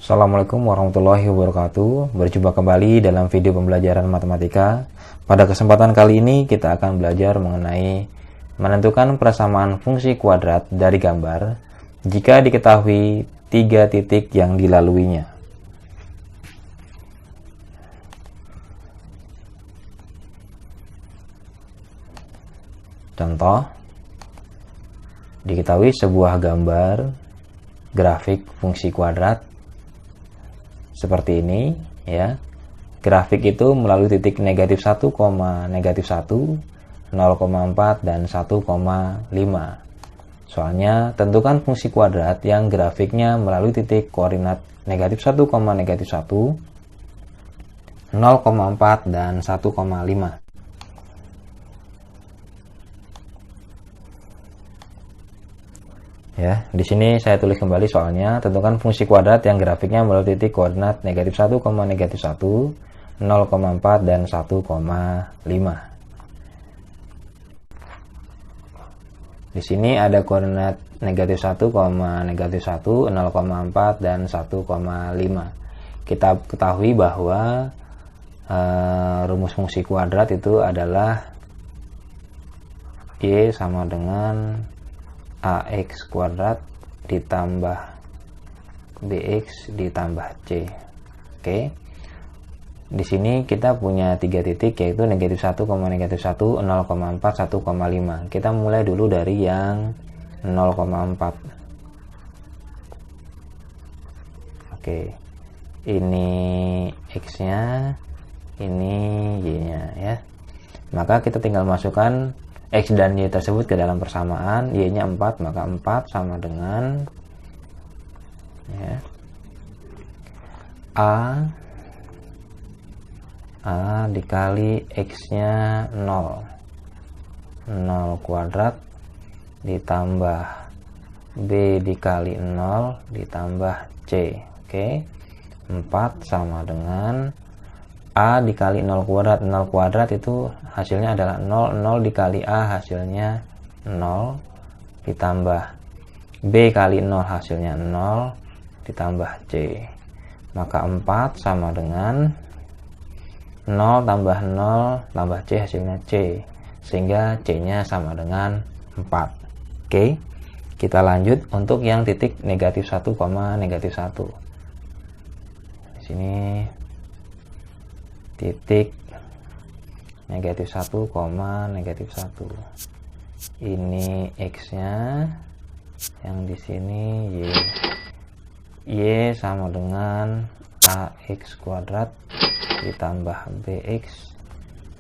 Assalamualaikum warahmatullahi wabarakatuh. Berjumpa kembali dalam video pembelajaran matematika. Pada kesempatan kali ini kita akan belajar mengenai menentukan persamaan fungsi kuadrat dari gambar jika diketahui 3 titik yang dilaluinya. Contoh, diketahui sebuah gambar grafik fungsi kuadrat seperti ini ya. Grafik itu melalui titik negatif 1, negatif 1, 0,4 dan 1,5. Soalnya tentukan fungsi kuadrat yang grafiknya melalui titik koordinat negatif 1, negatif 1, 0,4 dan 1,5. Ya, di sini saya tulis kembali soalnya, tentukan fungsi kuadrat yang grafiknya melalui titik koordinat negatif 1, negatif 1, 0,4 dan 1,5. Di sini ada koordinat negatif 1, negatif 1, 0,4 dan 1,5. Kita ketahui bahwa rumus fungsi kuadrat itu adalah Y sama dengan AX kuadrat ditambah BX ditambah C. Oke. Di sini kita punya 3 titik, yaitu negatif 1, negatif 1, 0,4, 1,5. Kita mulai dulu dari yang 0,4. Oke. Ini X-nya, ini Y-nya ya. Maka kita tinggal masukkan X dan Y tersebut ke dalam persamaan. Y-nya 4, maka 4 sama dengan ya, A dikali X-nya 0 kuadrat ditambah B dikali 0 ditambah C. Oke. 4 sama dengan A dikali 0 kuadrat. 0 kuadrat itu hasilnya adalah 0. 0 dikali A hasilnya 0 ditambah B kali 0 hasilnya 0 ditambah C. Maka 4 sama dengan 0 tambah 0 tambah C hasilnya C. Sehingga C-nya sama dengan 4. Oke. Kita lanjut untuk yang titik negatif 1, negatif 1. Di sini titik negatif 1, negatif 1. Ini X-nya, yang di sini Y. Y sama dengan AX kuadrat ditambah BX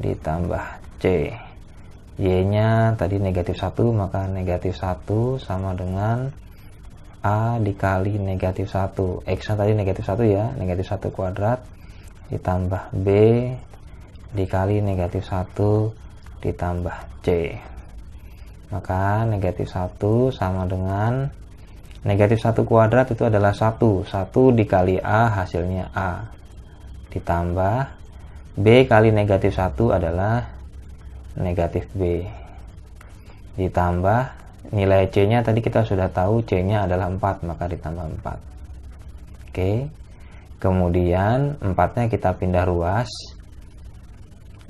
ditambah C. Y-nya tadi negatif 1, maka negatif 1 sama dengan A dikali negatif 1. X-nya tadi negatif 1 ya, negatif 1 kuadrat ditambah B dikali negatif 1 ditambah C. Maka negatif 1 sama dengan negatif 1 kuadrat itu adalah 1. 1 dikali A hasilnya A. Ditambah B kali negatif 1 adalah negatif B. Ditambah nilai C-nya tadi kita sudah tahu, C-nya adalah 4, maka ditambah 4. Oke. Kemudian 4-nya kita pindah ruas,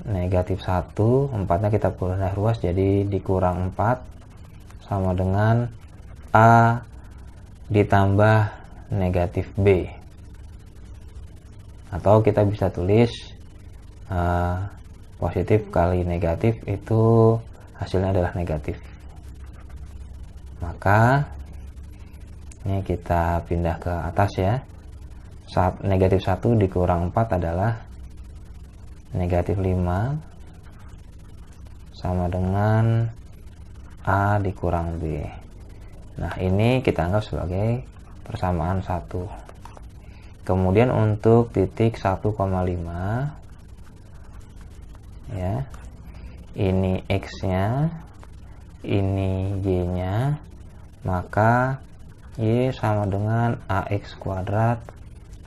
negatif 1, 4-nya kita pindah ruas, jadi dikurang 4 sama dengan A ditambah negatif B. Atau kita bisa tulis positif kali negatif itu hasilnya adalah negatif. Maka ini kita pindah ke atas ya. Saat negatif 1 dikurang 4 adalah negatif 5 sama dengan A dikurang B. Nah, ini kita anggap sebagai persamaan 1. Kemudian untuk titik 1,5 ya. Ini X-nya, ini Y-nya, maka Y sama dengan AX kuadrat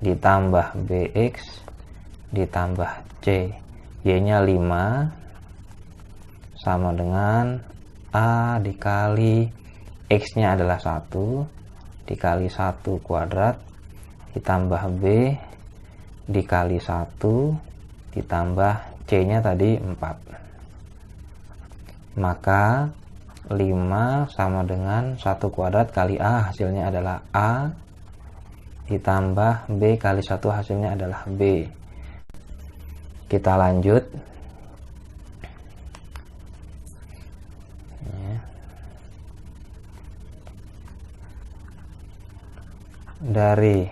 ditambah BX ditambah C. Y-nya 5 sama dengan A dikali X-nya adalah 1 dikali 1 kuadrat ditambah B dikali 1 ditambah C-nya tadi 4. Maka 5 sama dengan 1 kuadrat kali A, hasilnya adalah A, ditambah B kali 1, hasilnya adalah B. Kita lanjut. Dari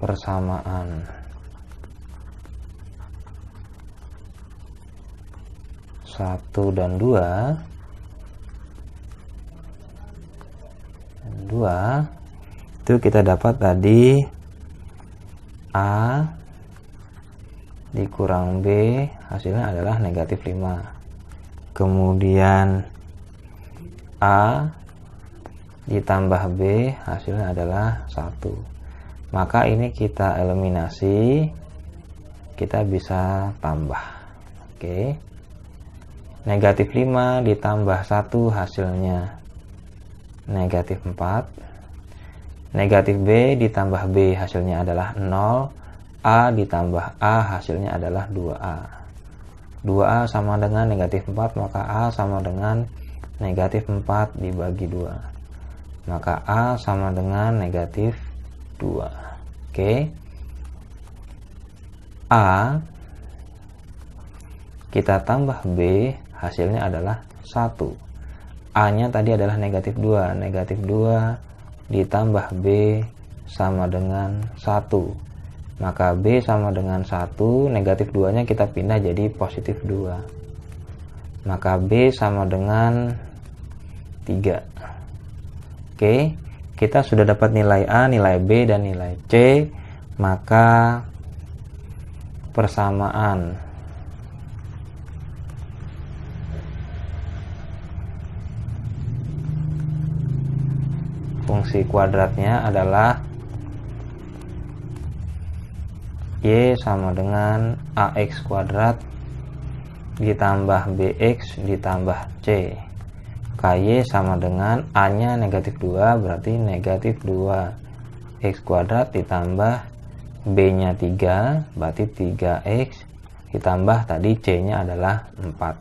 persamaan 1 dan 2 itu kita dapat tadi A dikurang B, hasilnya adalah negatif 5. Kemudian A ditambah B, hasilnya adalah 1. Maka ini kita eliminasi, kita bisa tambah. Oke. Negatif 5 ditambah 1, hasilnya negatif 4. Negatif B ditambah B, hasilnya adalah 0. A ditambah A, hasilnya adalah 2A. 2A sama dengan negatif 4, maka A sama dengan negatif 4 dibagi 2. Maka A sama dengan negatif 2. Oke. A kita tambah B, hasilnya adalah 1. A nya tadi adalah negatif 2. Negatif 2 ditambah B sama dengan 1. Maka B sama dengan 1, negatif 2 nya kita pindah jadi positif 2. Maka B sama dengan 3. Oke, kita sudah dapat nilai A, nilai B, dan nilai C. Maka persamaan fungsi kuadratnya adalah Y sama dengan AX kuadrat ditambah BX ditambah C. KY sama dengan A nya negatif 2, berarti negatif 2X kuadrat ditambah B nya 3, berarti 3X ditambah tadi C nya adalah 4.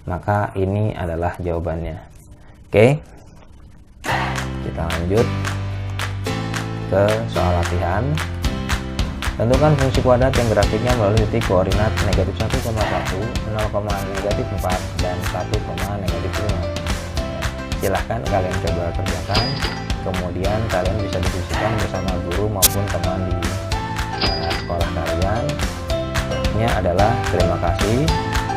Maka ini adalah jawabannya. Oke, kita lanjut ke soal latihan. Tentukan fungsi kuadrat yang grafiknya melalui titik koordinat negatif 1,1, 0, negatif 4, dan 1, negatif 5. Silahkan kalian coba kerjakan, kemudian kalian bisa diskusikan bersama guru maupun teman di sekolah kalian. Ini adalah terima kasih,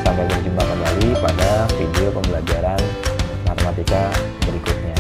sampai berjumpa kembali pada video pembelajaran matematika berikutnya.